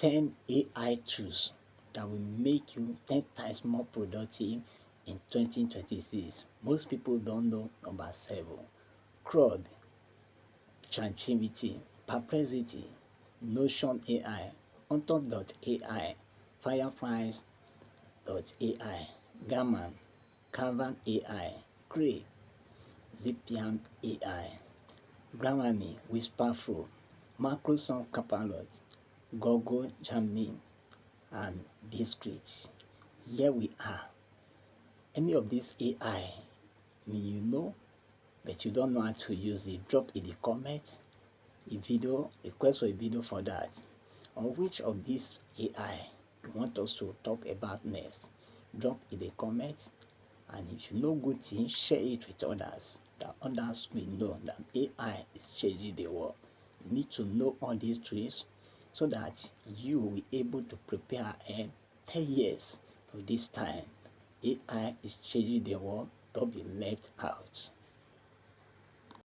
10 AI tools that will make you 10 times more productive in 2026. Most people don't know number 7. Claude, ChatGPT, Perplexity, Notion AI, Otter.ai, Fireflies.ai, Gamma, Canva AI, Cray, Zapier AI, Gemini, Wispr, Microsoft Copilot, Google Gemini, and Descript. Here we are. Any of these AI, you know, but you don't know how to use it, drop in the comments a request for a video for that, or which of these AI you want us to talk about next. Drop in the comments, and if you know good things, share it with others, that others will know that AI is changing the world. You need to know all these tools so that you will be able to prepare in 10 years for this time. AI is changing the world. Don't be left out.